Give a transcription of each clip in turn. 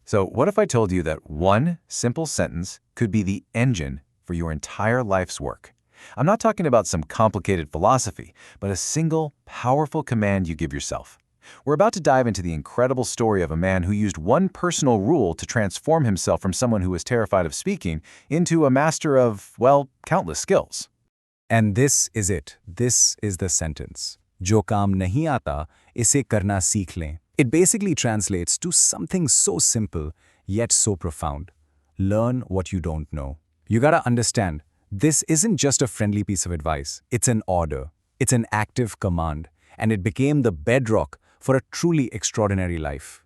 So what if I told you that one simple sentence could be the engine for your entire life's work? I'm not talking about some complicated philosophy, but a single, powerful command you give yourself. We're about to dive into the incredible story of a man who used one personal rule to transform himself from someone who was terrified of speaking into a master of, well, countless skills. And this is it. This is the sentence. Jo kaam nahi aata, ise karna seekh lein. It basically translates to something so simple, yet so profound. Learn what you don't know. You gotta understand, this isn't just a friendly piece of advice. It's an order. It's an active command. And it became the bedrock for a truly extraordinary life.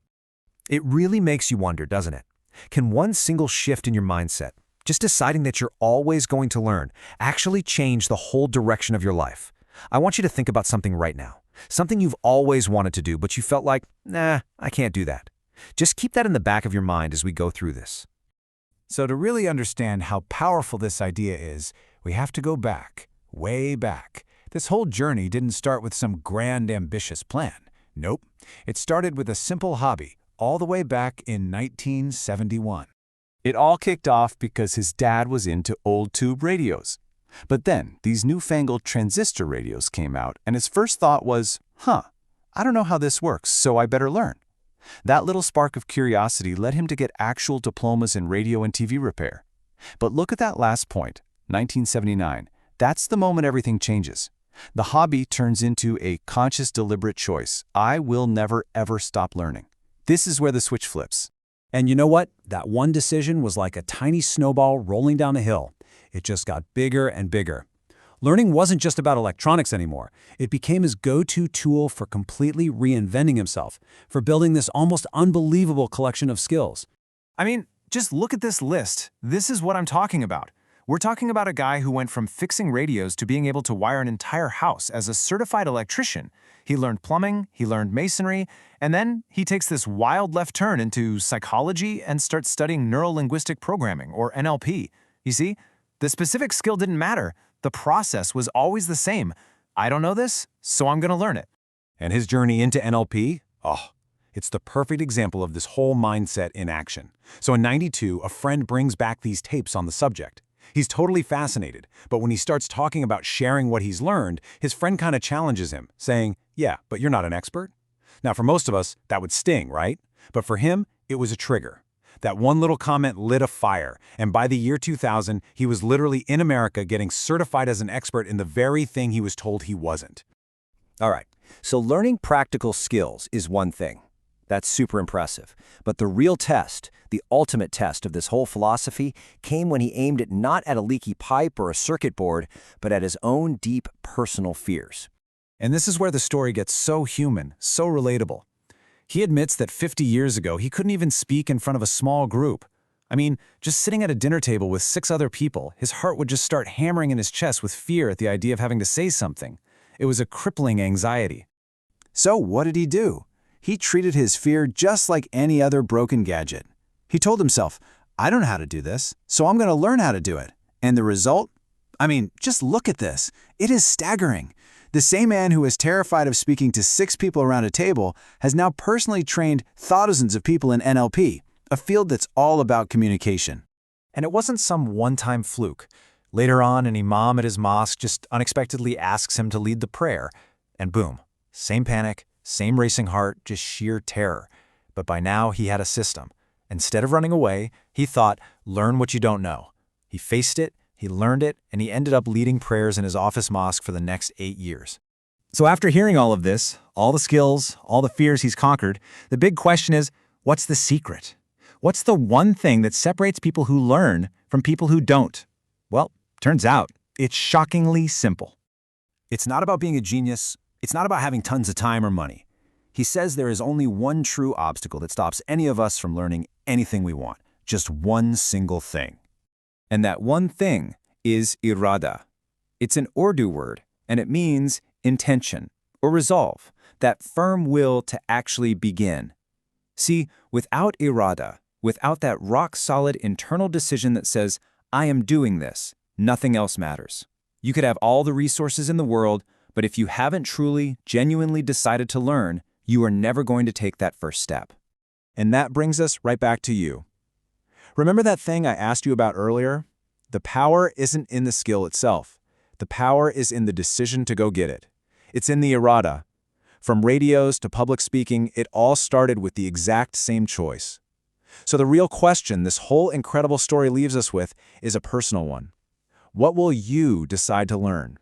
It really makes you wonder, doesn't it? Can one single shift in your mindset, just deciding that you're always going to learn, actually change the whole direction of your life? I want you to think about something right now. Something you've always wanted to do, but you felt like, nah, I can't do that. Just keep that in the back of your mind as we go through this. So to really understand how powerful this idea is, we have to go back, way back. This whole journey didn't start with some grand, ambitious plan. Nope. It started with a simple hobby, all the way back in 1971. It all kicked off because his dad was into old tube radios. But then, these newfangled transistor radios came out, and his first thought was, I don't know how this works, so I better learn. That little spark of curiosity led him to get actual diplomas in radio and TV repair. But look at that last point, 1979. That's the moment everything changes. The hobby turns into a conscious, deliberate choice. I will never, ever stop learning. This is where the switch flips. And you know what? That one decision was like a tiny snowball rolling down a hill. It just got bigger and bigger. Learning wasn't just about electronics anymore. It became his go-to tool for completely reinventing himself, for building this almost unbelievable collection of skills. I mean, just look at this list. This is what I'm talking about. We're talking about a guy who went from fixing radios to being able to wire an entire house as a certified electrician. He learned plumbing, he learned masonry, and then he takes this wild left turn into psychology and starts studying neuro-linguistic programming, or NLP. You see, the specific skill didn't matter. The process was always the same. I don't know this, so I'm going to learn it. And his journey into NLP? It's the perfect example of this whole mindset in action. So in '92, a friend brings back these tapes on the subject. He's totally fascinated, but when he starts talking about sharing what he's learned, his friend kind of challenges him, saying, yeah, but you're not an expert? Now, for most of us, that would sting, right? But for him, it was a trigger. That one little comment lit a fire, and by the year 2000, he was literally in America getting certified as an expert in the very thing he was told he wasn't. All right, so learning practical skills is one thing. That's super impressive. But the real test, the ultimate test of this whole philosophy, came when he aimed it not at a leaky pipe or a circuit board, but at his own deep personal fears. And this is where the story gets so human, so relatable. He admits that 50 years ago, he couldn't even speak in front of a small group. I mean, just sitting at a dinner table with 6 other people, his heart would just start hammering in his chest with fear at the idea of having to say something. It was a crippling anxiety. So what did he do? He treated his fear just like any other broken gadget. He told himself, I don't know how to do this, so I'm going to learn how to do it. And the result? I mean, just look at this. It is staggering. The same man who was terrified of speaking to 6 people around a table has now personally trained thousands of people in NLP, a field that's all about communication. And it wasn't some one-time fluke. Later on, an imam at his mosque just unexpectedly asks him to lead the prayer, and boom, same panic, same racing heart, just sheer terror. But by now, he had a system. Instead of running away, he thought, learn what you don't know. He faced it, he learned it, and he ended up leading prayers in his office mosque for the next 8 years. So after hearing all of this, all the skills, all the fears he's conquered, the big question is, what's the secret? What's the one thing that separates people who learn from people who don't? Well, turns out, it's shockingly simple. It's not about being a genius. It's not about having tons of time or money. He says there is only one true obstacle that stops any of us from learning anything we want. Just one single thing. And that one thing is irada. It's an Urdu word, and it means intention or resolve, that firm will to actually begin. See, without irada, without that rock-solid internal decision that says, I am doing this, nothing else matters. You could have all the resources in the world, but if you haven't truly, genuinely decided to learn, you are never going to take that first step. And that brings us right back to you. Remember that thing I asked you about earlier? The power isn't in the skill itself. The power is in the decision to go get it. It's in the irada. From radios to public speaking, it all started with the exact same choice. So the real question this whole incredible story leaves us with is a personal one. What will you decide to learn?